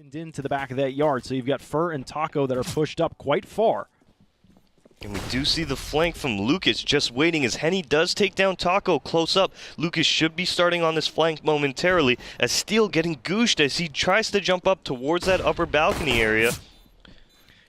and into the back of that yard. So you've got Fur and Taco that are pushed up quite far. And we do see the flank from Lucas just waiting as Henny does take down Taco close up. Lucas should be starting on this flank momentarily as Steel getting gooshed as he tries to jump up towards that upper balcony area.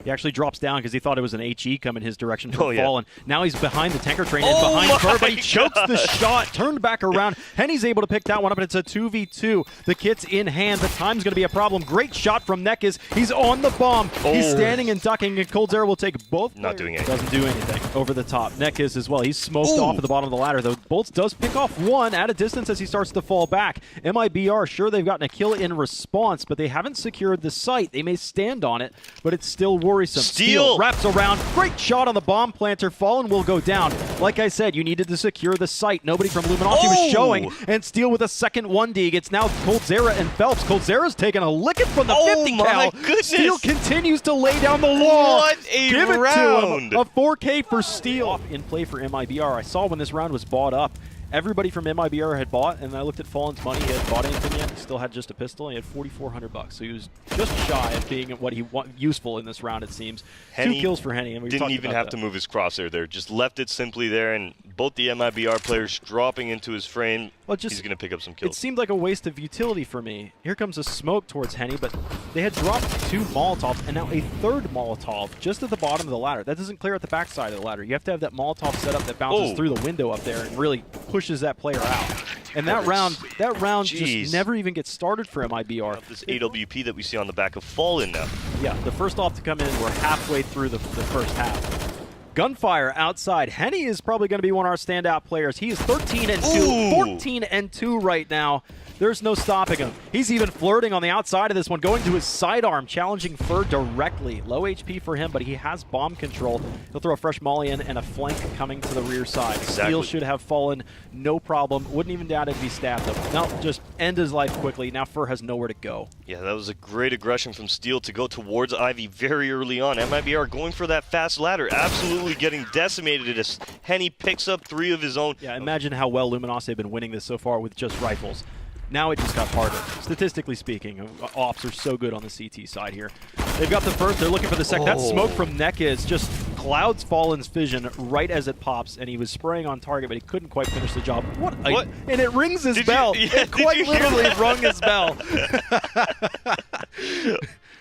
He actually drops down because he thought it was an HE coming his direction from yeah. Fallen. Now he's behind the tanker train and behind Fur, but he chokes the shot, turned back around. Henny's able to pick that one up, and it's a 2v2. The kit's in hand, but time's going to be a problem. Great shot from Nekis. He's on the bomb. He's standing and ducking, and Coldzera will take both. Not doing anything. Doesn't do anything. Over the top. Nekis as well. He's smoked off at the bottom of the ladder, though. Bolts does pick off one at a distance as he starts to fall back. MIBR, sure, they've gotten a kill in response, but they haven't secured the site. They may stand on it, but it's still worrisome. Steel wraps around. Great shot on the bomb planter. Fallen will go down. Like I said, you needed to secure the site. Nobody from Luminosity was showing. And Steel with a second 1D. It's now Coldzera and Phelps. Coldzera's taking a licking from the 50 cal. Goodness. Steel continues to lay down the law. What a Give round. It to him. A 4K for Steel. In play for MIBR. I saw when this round was bought up, everybody from MIBR had bought, and I looked at Fallen's money. He hadn't bought anything yet. He still had just a pistol. He had $4,400, so he was just shy of being what he useful in this round, it seems. Henny 2 kills for Henny. And we didn't even have to move his crosshair there. Just left it simply there, and both the MIBR players dropping into his frame. Well, he's going to pick up some kills. It seemed like a waste of utility for me. Here comes a smoke towards Henny, but they had dropped 2 Molotovs, and now a 3rd Molotov just at the bottom of the ladder. That doesn't clear at the backside of the ladder. You have to have that Molotov set up that bounces through the window up there and really pushes that player out. And that round just never even gets started for MIBR. This AWP that we see on the back of Fallen now. Yeah, the first off to come in, we're halfway through the first half. Gunfire outside. Henny is probably going to be one of our standout players. He is 13-2, 14-2 right now. There's no stopping him. He's even flirting on the outside of this one, going to his sidearm, challenging Fur directly. Low HP for him, but he has bomb control. He'll throw a fresh molly in and a flank coming to the rear side. Steel should have fallen, no problem. Wouldn't even doubt it if he stabbed him. No, just end his life quickly. Now Fur has nowhere to go. Yeah, that was a great aggression from Steel to go towards Ivy very early on. MIBR going for that fast ladder, absolutely getting decimated as Henny picks up 3 of his own. Yeah, imagine how well Luminosity have been winning this so far with just rifles. Now it just got harder. Statistically speaking, ops are so good on the CT side here. They've got the first, they're looking for the second. That smoke from Nekis just clouds Fallen's vision right as it pops, and he was spraying on target, but he couldn't quite finish the job. What? And it rings his bell. It quite literally rung his bell.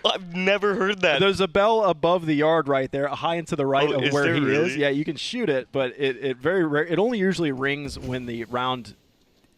I've never heard that. There's a bell above the yard right there, high and to the right of where he is. Yeah, you can shoot it, but it only usually rings when the round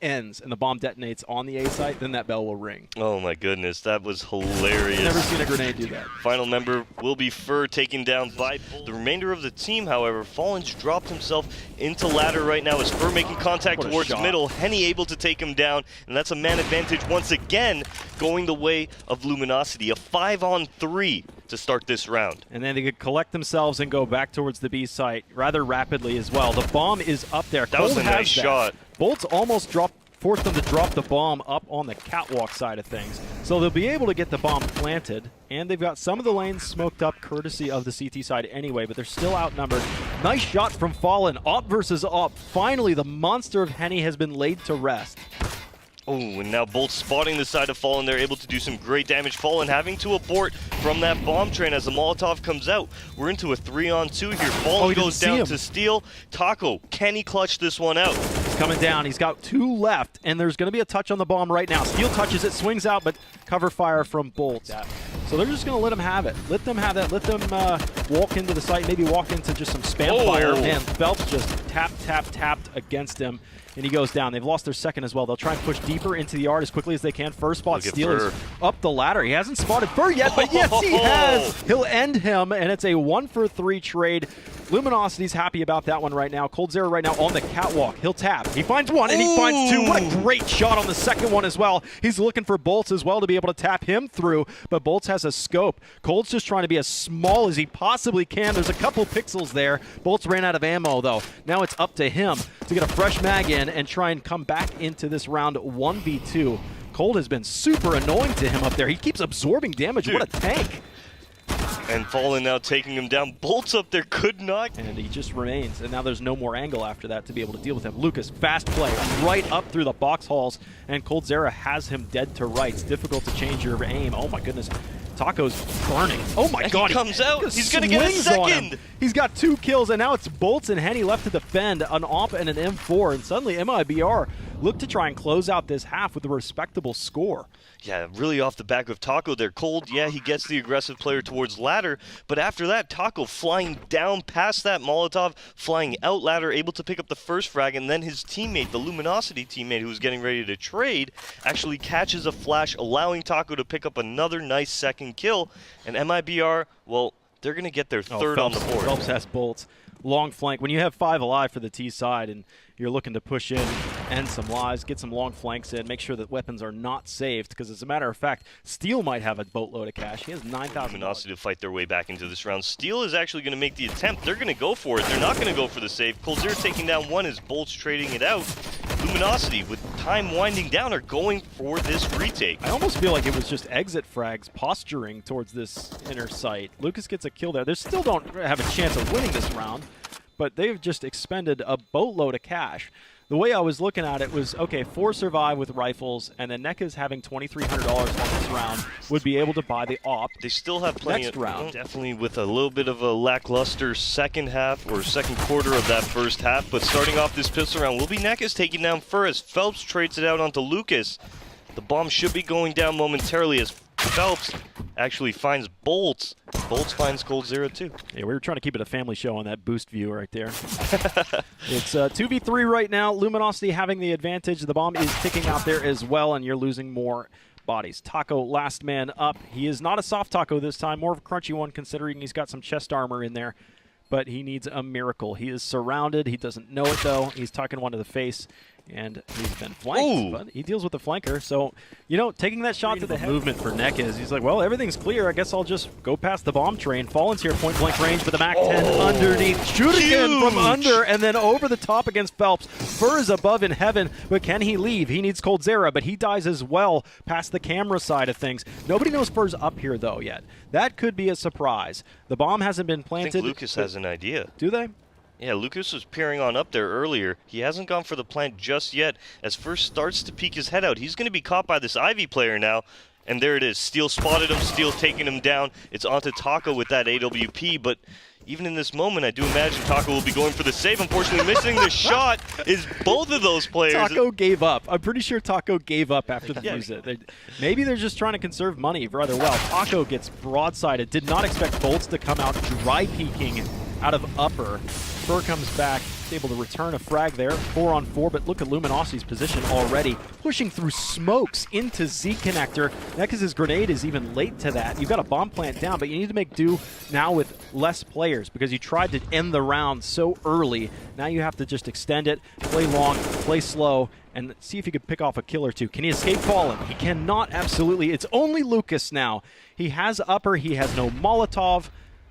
ends and the bomb detonates on the A site, then that bell will ring. Oh my goodness, that was hilarious. Never seen a grenade do that. Final member will be Fur, taken down by the remainder of the team. However, Fallen's dropped himself into ladder right now as Fur making contact towards middle. Henny able to take him down, and that's a man advantage once again going the way of Luminosity. A 5-on-3 to start this round. And then they could collect themselves and go back towards the B site rather rapidly as well. The bomb is up there. That was a nice shot. Bolts almost forced them to drop the bomb up on the catwalk side of things. So they'll be able to get the bomb planted, and they've got some of the lanes smoked up courtesy of the CT side anyway, but they're still outnumbered. Nice shot from Fallen. Op versus Op. Finally, the monster of Henny has been laid to rest. Oh, and now Bolt spotting the side of Fallen. They're able to do some great damage. Fallen having to abort from that bomb train as the Molotov comes out. We're into a 3-on-2 here. Fallen goes down to Steel. Taco, can he clutch this one out? He's coming down. He's got 2 left, and there's going to be a touch on the bomb right now. Steel touches it, swings out, but cover fire from Bolt. So they're just going to let him have it. Let them have that. Let them walk into the site, maybe walk into just some spam fire. Man, Phelps just tapped against him, and he goes down. They've lost their second as well. They'll try and push deeper into the yard as quickly as they can. First spot, Steel is up the ladder. He hasn't spotted Fur yet, but yes, he has. He'll end him, and it's a 1-for-3 trade. Luminosity's happy about that one right now. Coldzera right now on the catwalk. He'll tap. He finds one, and he finds 2. What a great shot on the second one as well. He's looking for Bolts as well to be able to tap him through, but Bolts has a scope. Cold's just trying to be as small as he possibly can. There's a couple pixels there. Bolts ran out of ammo, though. Now it's up to him to get a fresh mag in and try and come back into this round 1v2. Cold has been super annoying to him up there. He keeps absorbing damage. What a tank. And Fallen now taking him down. Bolts up there, could not. And he just remains. And now there's no more angle after that to be able to deal with him. Lucas, fast play, right up through the box halls. And coldzera has him dead to rights. Difficult to change your aim. Oh my goodness. Taco's burning. Oh my god. He comes out. He's going to get a second. He's got 2 kills, and now it's Bolts and Henny left to defend an AWP and an M4. And suddenly MIBR look to try and close out this half with a respectable score. Yeah, really off the back of Taco there. Cold, yeah, he gets the aggressive player towards ladder, but after that, Taco flying down past that Molotov, flying out ladder, able to pick up the first frag, and then his teammate, the Luminosity teammate who was getting ready to trade, actually catches a flash, allowing Taco to pick up another nice second kill, and MIBR, well, they're going to get their third on the board. Phelps has Bolts. Long flank. When you have 5 alive for the T side and you're looking to push in, end some lives, get some long flanks in, make sure that weapons are not saved, because as a matter of fact, Steel might have a boatload of cash. He has 9,000. Luminosity to fight their way back into this round. Steel is actually going to make the attempt. They're going to go for it. They're not going to go for the save. coldzera taking down 1 as Bolts trading it out. Luminosity, with time winding down, are going for this retake. I almost feel like it was just exit frags posturing towards this inner site. Lucas gets a kill there. They still don't have a chance of winning this round, but they've just expended a boatload of cash. The way I was looking at it was, okay, 4 survive with rifles, and then NECA's having $2,300 on this round would be able to buy the AWP. They still have plenty next of round. Definitely with a little bit of a lackluster second half or second quarter of that first half, but starting off this pistol round will be NECA's taking down first. Phelps trades it out onto Lucas. The bomb should be going down momentarily as Phelps actually finds Bolts. Bolts finds coldzera too. Yeah, we were trying to keep it a family show on that boost view right there. It's 2v3 right now. Luminosity having the advantage. The bomb is ticking out there as well, and you're losing more bodies. Taco, last man up. He is not a soft Taco this time, more of a crunchy one considering he's got some chest armor in there. But he needs a miracle. He is surrounded. He doesn't know it, though. He's tucking one to the face, and he's been flanked. But he deals with the flanker. So, you know, taking that shot to the head. Movement for NECA is he's like, well, everything's clear. I guess I'll just go past the bomb train. Fallen's here, point-blank range, but the MAC-10 underneath. Shoot again from under, and then over the top against Phelps. Fur is above in heaven, but can he leave? He needs coldzera, but he dies as well past the camera side of things. Nobody knows Fur's up here, though, yet. That could be a surprise. The bomb hasn't been planted. I think Lucas has an idea. Do they? Yeah, Lucas was peering on up there earlier. He hasn't gone for the plant just yet. As First starts to peek his head out, he's going to be caught by this Ivy player now. And there it is. Steel spotted him. Steel taking him down. It's onto Taco with that AWP, but even in this moment, I do imagine Taco will be going for the save. Unfortunately, missing the shot is both of those players. Taco gave up. I'm pretty sure Taco gave up after the visit. Maybe they're just trying to conserve money rather well. Taco gets broadsided. Did not expect Bolts to come out dry peeking out of upper. Fur comes back, able to return a frag there, 4-on-4, but look at Luminosity's position already, pushing through smokes into Z connector. NECA's grenade is even late to that. You've got a bomb plant down, but you need to make do now with less players because you tried to end the round so early. Now you have to just extend it, play long, play slow, and see if he could pick off a kill or two. Can he escape Fallen? He cannot, absolutely. It's only Lucas now. He has upper, he has no Molotov,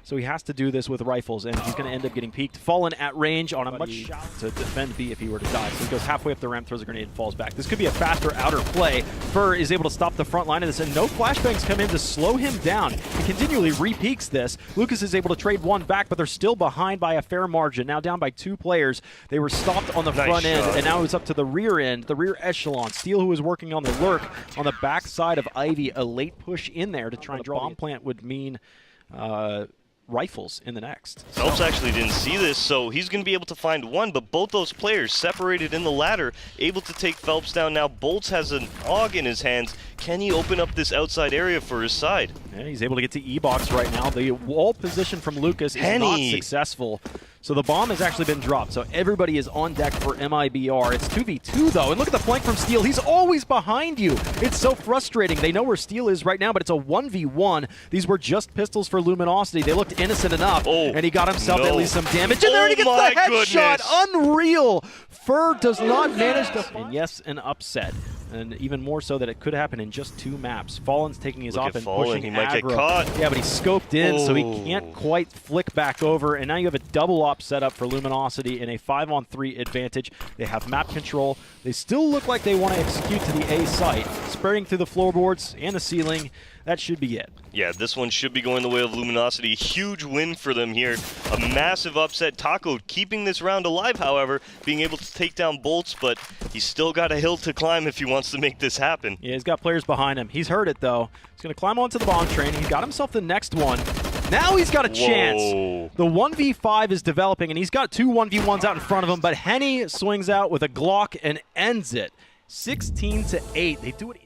so he has to do this with rifles, and he's going to end up getting peeked. Fallen at range on a much to defend B if he were to die. So he goes halfway up the ramp, throws a grenade, and falls back. This could be a faster outer play. Fur is able to stop the front line of this, and no flashbangs come in to slow him down. He continually re-peeks this. Lucas is able to trade 1 back, but they're still behind by a fair margin. Now down by 2 players. They were stopped on the front end, and now it's up to the rear end, the rear echelon. Steel, who was working on the lurk on the back side of Ivy, a late push in there to try and draw. Bomb plant would mean rifles in the next. Phelps actually didn't see this, so he's going to be able to find 1, but both those players separated in the ladder, able to take Phelps down. Now Bolts has an AUG in his hands. Can he open up this outside area for his side? Yeah, he's able to get to E-box right now. The wall position from Lucas is not successful. So the bomb has actually been dropped, so everybody is on deck for MIBR. It's 2v2, though, and look at the flank from Steel. He's always behind you. It's so frustrating. They know where Steel is right now, but it's a 1v1. These were just pistols for Luminosity. They looked innocent enough, and he got himself at least some damage. And there he gets the headshot. Unreal. Fur does not manage to... And yes, an upset. And even more so that it could happen in just 2 maps. Fallen's taking his off and pushing he might get caught. Yeah, but he's scoped in, so he can't quite flick back over. And now you have a double op setup for Luminosity in a 5-on-3 advantage. They have map control. They still look like they want to execute to the A site, spreading through the floorboards and the ceiling. that should be it. Yeah, this one should be going the way of Luminosity. Huge win for them here. A massive upset. Taco keeping this round alive, however, being able to take down Bolts, but he's still got a hill to climb if he wants to make this happen. Yeah, he's got players behind him. He's heard it, though. He's going to climb onto the bomb train. He got himself the next one. Now he's got a chance. The 1v5 is developing, and he's got 2 1v1s out in front of him, but Henny swings out with a Glock and ends it. 16-8. They do it.